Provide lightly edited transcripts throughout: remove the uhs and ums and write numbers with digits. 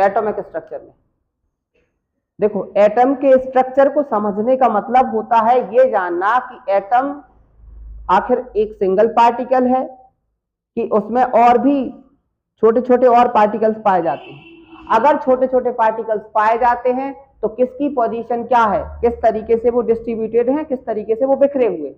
Atomic structure में। देखो, atom के स्ट्रक्चर को समझने का मतलब होता है ये जानना कि एटम आखिर एक सिंगल पार्टिकल है कि उसमें और भी छोटे छोटे और पार्टिकल्स पाए जाते हैं। अगर छोटे छोटे पार्टिकल्स पाए जाते हैं तो किसकी पोजीशन क्या है, किस तरीके से वो डिस्ट्रीब्यूटेड हैं, किस तरीके से वो बिखरे हुए।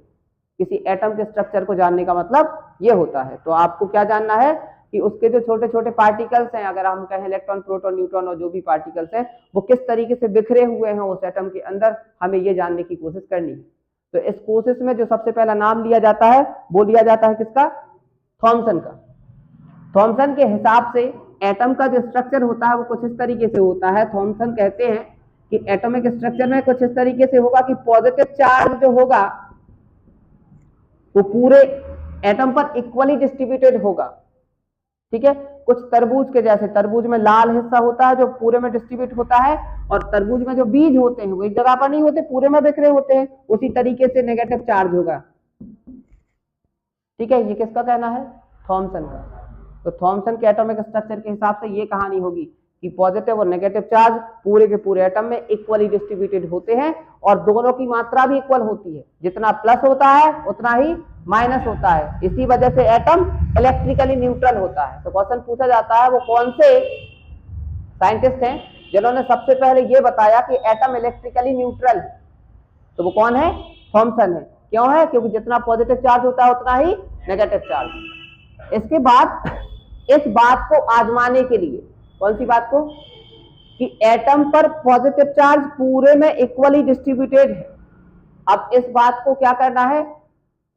किसी एटम के स्ट्रक्चर को जानने का मतलब ये होता है। तो आपको क्या जानना है कि उसके जो छोटे छोटे पार्टिकल्स हैं, अगर हम कहें इलेक्ट्रॉन, प्रोटॉन, न्यूट्रॉन और जो भी पार्टिकल्स हैं, वो किस तरीके से बिखरे हुए हैं उस एटम के अंदर, हमें ये जानने की कोशिश करनी है। तो इस कोशिश में जो सबसे पहला नाम लिया जाता है वो लिया जाता है किसका? थॉमसन का। थॉमसन के हिसाब से एटम का जो स्ट्रक्चर होता है वो कुछ इस तरीके से होता है। थॉमसन कहते हैं कि एटॉमिक स्ट्रक्चर में कुछ इस तरीके से होगा कि पॉजिटिव चार्ज जो होगा वो पूरे एटम पर इक्वली डिस्ट्रीब्यूटेड होगा। ठीक है, कुछ तरबूज के जैसे, तरबूज में लाल हिस्सा होता है जो पूरे में डिस्ट्रीब्यूट होता है, और तरबूज में जो बीज होते हैं वो एक जगह पर नहीं होते, पूरे में बिखरे होते हैं। उसी तरीके से नेगेटिव चार्ज होगा। ठीक है, ये किसका कहना है? थॉमसन का। तो थॉमसन के एटॉमिक स्ट्रक्चर के हिसाब से ये कहानी होगी कि पॉजिटिव और नेगेटिव चार्ज पूरे के पूरे एटम में इक्वली डिस्ट्रीब्यूटेड होते हैं और दोनों की मात्रा भी इक्वल होती है। जितना प्लस होता है उतना ही माइनस होता है। इसी वजह से एटम इलेक्ट्रिकली न्यूट्रल होता है। तो क्वेश्चन पूछा जाता है वो कौन से साइंटिस्ट हैं जिन्होंने सबसे पहले ये बताया कि एटम इलेक्ट्रिकली न्यूट्रल है? तो वो कौन है? थॉमसन है। क्यों है? क्योंकि जितना पॉजिटिव चार्ज होता है उतना ही नेगेटिव चार्ज। इसके बाद इस बात को आजमाने के लिए, कौन सी बात को? कि एटम पर पॉजिटिव चार्ज पूरे में इक्वली डिस्ट्रीब्यूटेड है। अब इस बात को क्या करना है?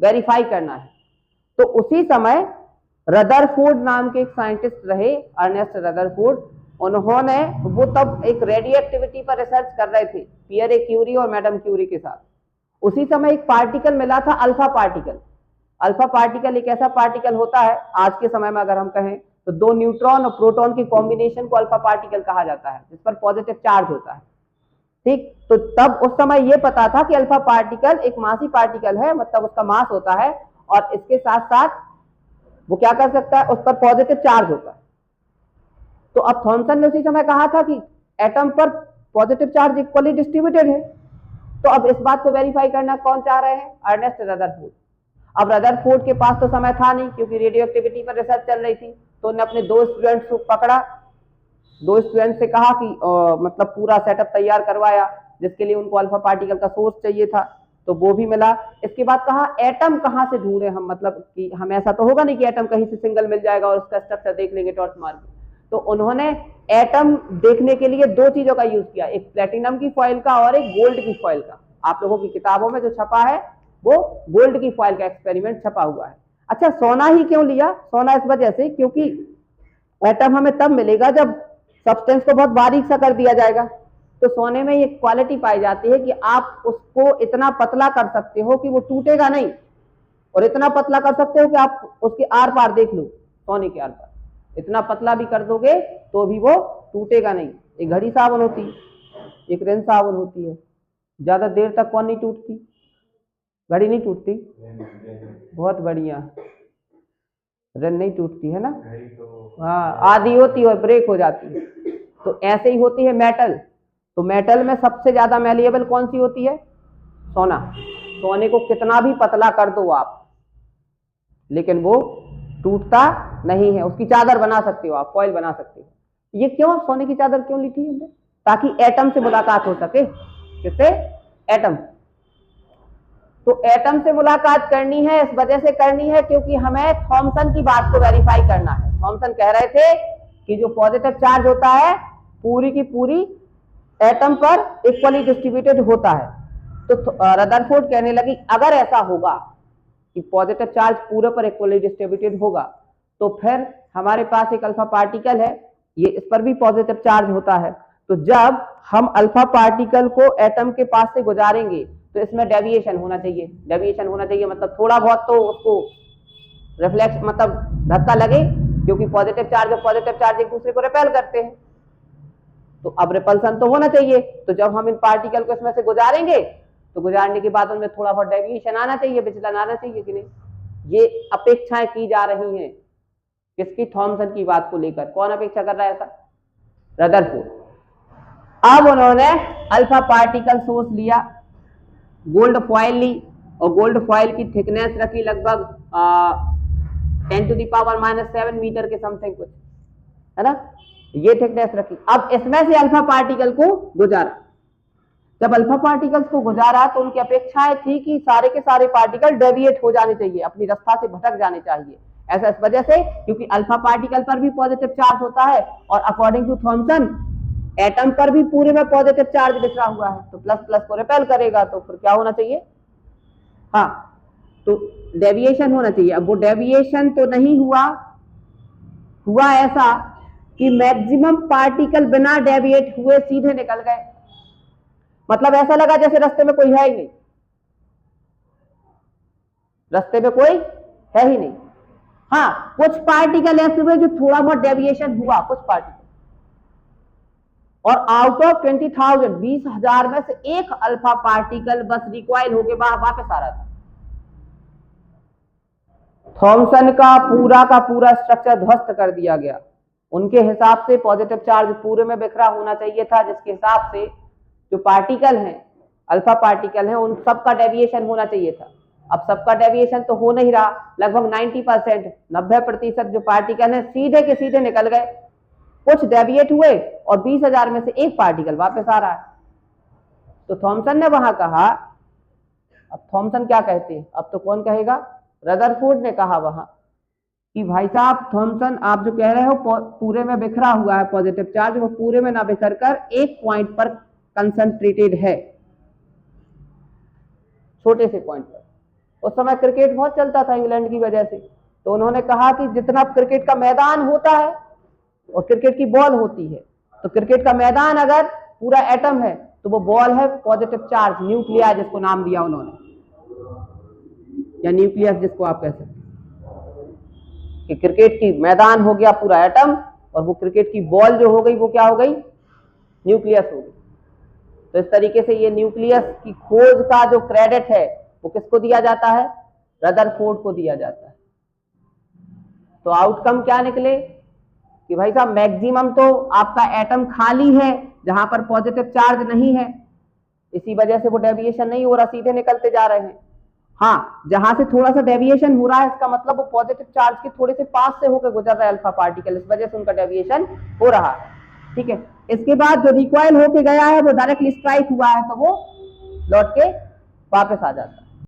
वेरीफाई करना है। तो उसी समय रदरफोर्ड नाम के एक साइंटिस्ट रहे, अर्नेस्ट रदरफोर्ड। उन्होंने, वो तब एक रेडियो एक्टिविटी पर रिसर्च कर रहे थे पियरे क्यूरी और मैडम क्यूरी के साथ। उसी समय एक पार्टिकल मिला था, अल्फा पार्टिकल। अल्फा पार्टिकल एक ऐसा पार्टिकल होता है, आज के समय में अगर हम कहें तो दो न्यूट्रॉन और प्रोटॉन की कॉम्बिनेशन को अल्फा पार्टिकल कहा जाता है, जिस पर पॉजिटिव चार्ज होता है। ठीक, तो तब उस समय यह पता था कि अल्फा पार्टिकल एक मासी पार्टिकल है, मतलब उसका मास होता है और इसके साथ साथ वो क्या कर सकता है, उस पर पॉजिटिव चार्ज होता है। तो अब थॉमसन ने उसी समय कहा था कि एटम पर पॉजिटिव चार्ज इक्वली डिस्ट्रीब्यूटेड है। तो अब इस बात को वेरीफाई करना कौन चाह रहे हैं? Ernest Rutherford. अब रदरफोर्ड के पास तो समय था नहीं, क्योंकि रेडियो एक्टिविटी पर रिसर्च चल रही थी। तो उन्होंने अपने दो स्टूडेंट्स को पकड़ा, दो स्टूडेंट से कहा कि मतलब पूरा सेटअप तैयार करवाया, जिसके लिए उनको अल्फा पार्टिकल का सोर्स चाहिए था, तो वो भी मिला। इसके बाद कहा एटम कहां से ढूंढे हम, मतलब कि हम, ऐसा तो होगा नहीं कि एटम कहीं से सिंगल मिल जाएगा और उसका स्ट्रक्चर देख लेंगे टॉर्च मार के। तो उन्होंने एटम देखने के लिए दो चीजों का यूज किया, एक प्लेटिनम की फॉइल का और एक गोल्ड की फॉइल का। आप लोगों की किताबों में जो छपा है वो गोल्ड की फॉइल का एक्सपेरिमेंट छपा हुआ है। अच्छा, सोना ही क्यों लिया? सोना इस वजह से क्योंकि एटम हमें तब मिलेगा जब सब्सटेंस को बहुत बारीक सा कर दिया जाएगा। तो सोने में ये क्वालिटी पाई जाती है कि आप उसको इतना पतला कर सकते हो कि वो टूटेगा नहीं, और इतना पतला कर सकते हो कि आप उसके आर पार देख लो, सोने के आर पार इतना पतला भी कर दोगे तो भी वो टूटेगा नहीं। एक घड़ी साबुन होती है, एक रिन साबुन होती है, ज्यादा देर तक कौन नहीं टूटती? घड़ी नहीं टूटती? बहुत बढ़िया, रिन नहीं टूटती है ना? हाँ, आधी होती है और ब्रेक हो जाती है। तो ऐसे ही होती है मेटल। तो मेटल में सबसे ज्यादा मैलिएबल कौन सी होती है? सोना। सोने को कितना भी पतला कर दो आप, लेकिन वो टूटता नहीं है। उसकी चादर बना सकते हो आप, फॉइल बना सकते हो। ये क्यों सोने की चादर क्यों ली थी हमने? ताकि एटम से मुलाकात हो सके। किससे? एटम। तो एटम से मुलाकात करनी है, इस वजह से करनी है क्योंकि हमें थॉमसन की बात को वेरीफाई करना है। थॉमसन कह रहे थे कि जो पॉजिटिव चार्ज होता है पूरी की पूरी एटम पर इक्वली डिस्ट्रीब्यूटेड होता है। तो रदरफोर्ड कहने लगी अगर ऐसा होगा कि पॉजिटिव चार्ज पूरे पर इक्वली डिस्ट्रीब्यूटेड होगा, तो फिर हमारे पास एक अल्फा पार्टिकल है, ये इस पर भी पॉजिटिव चार्ज होता है। तो जब हम अल्फा पार्टिकल को एटम के पास से गुजारेंगे तो इसमें डेविएशन होना चाहिए। डेविएशन होना चाहिए मतलब थोड़ा बहुत तो उसको रिफ्लेक्स, मतलब धक्का लगे, क्योंकि पॉजिटिव चार्ज और पॉजिटिव चार्ज एक दूसरे को रिपेल करते हैं। तो अब रिपल्सन तो होना चाहिए। तो जब हम इन पार्टिकल को इसमें से गुजारेंगे तो गुजारने के बाद उनमें थोड़ा बहुत डेविएशन आना चाहिए, विचलन आना चाहिए कि नहीं। ये अपेक्षाएं की जा रही हैं किसकी? थॉमसन की बात को लेकर। कौन अपेक्षा कर रहा है ऐसा? रदरफोर्ड। अब उन्होंने अल्फा पार्टिकल सोर्स लिया, गोल्ड फॉइल ली, और गोल्ड फॉइल की थिकनेस रखी लगभग 10⁻⁻7 मीटर के समथिंग कुछ, है ना, ये थिकनेस रखी। अब इसमें से अल्फा पार्टिकल को गुजारा। जब अल्फा पार्टिकल्स को गुजारा तो उनकी अपेक्षाएं थी कि सारे के सारे पार्टिकल डेविएट हो जाने चाहिए, अपनी रास्ता से भटक जाने चाहिए। ऐसा इस वजह से क्योंकि अल्फा पार्टिकल पर भी पॉजिटिव चार्ज होता है, और अकॉर्डिंग टू थॉमसन एटम पर भी पूरे में पॉजिटिव चार्ज बिखरा हुआ है, तो प्लस प्लस को रिपेल करेगा, तो फिर क्या होना चाहिए, हाँ, तो डेविएशन होना चाहिए। अब वो डेविएशन तो नहीं हुआ, हुआ ऐसा कि मैक्सिमम पार्टिकल बिना डेविएट हुए सीधे निकल गए। मतलब ऐसा लगा जैसे रास्ते में कोई है ही नहीं, रास्ते में कोई है ही नहीं। हाँ, कुछ पार्टिकल ऐसे हुए जो थोड़ा बहुत डेविएशन हुआ, कुछ पार्टिकल, और आउट ऑफ 20,000 20,000 में से एक अल्फा पार्टिकल बस रिकॉइल होके वापस आ रहा था। थॉमसन का पूरा स्ट्रक्चर ध्वस्त कर दिया गया। उनके हिसाब से पॉजिटिव चार्ज पूरे में बिखरा होना चाहिए था, जिसके हिसाब से जो पार्टिकल हैं, अल्फा पार्टिकल हैं, उन सबका डेविएशन होना चाहिए था। अब सबका डेविएशन तो हो नहीं रहा, लगभग 90%, 90% जो पार्टिकल हैं सीधे के सीधे निकल गए। कुछ डेविएट हुए और 20,000 में से एक पार्टिकल वापस आ रहा है। तो थॉमसन ने वहां कहा, अब थॉमसन क्या कहते हैं, अब तो कौन कहेगा, रदरफोर्ड ने कहा वहां कि भाई साहब थॉमसन, आप जो कह रहे हो पूरे में बिखरा हुआ है पॉजिटिव चार्ज, वो पूरे में ना बिखर कर एक पॉइंट पर कंसंट्रेटेड है, छोटे से पॉइंट पर। उस समय क्रिकेट बहुत चलता था इंग्लैंड की वजह से, तो उन्होंने कहा कि जितना क्रिकेट का मैदान होता है और क्रिकेट की बॉल होती है, तो क्रिकेट का मैदान अगर पूरा एटम है तो वो बॉल है पॉजिटिव चार्ज, न्यूक्लियर जिसको नाम दिया उन्होंने, या न्यूक्लियस जिसको आप कह सकते हैं, कि क्रिकेट की मैदान हो गया पूरा एटम, और वो क्रिकेट की बॉल जो हो गई वो क्या हो गई, न्यूक्लियस हो गई। तो इस तरीके से ये न्यूक्लियस की खोज का जो क्रेडिट है वो किसको दिया जाता है, रदरफोर्ड को दिया जाता है। तो आउटकम क्या निकले कि भाई साहब मैक्सिमम तो आपका एटम खाली है जहां पर पॉजिटिव चार्ज नहीं है, इसी वजह से वो डेविएशन नहीं हो रहा, सीधे निकलते जा रहे हैं। हाँ, जहां से थोड़ा सा डेविएशन हो रहा है इसका मतलब वो पॉजिटिव चार्ज के थोड़े से पास से होकर गुजर रहा है अल्फा पार्टिकल, इस वजह से उनका डेविएशन हो रहा है। ठीक है, इसके बाद जो रिकॉइल होके गया है वो डायरेक्टली स्ट्राइक हुआ है, तो वो लौट के वापस आ जाता है।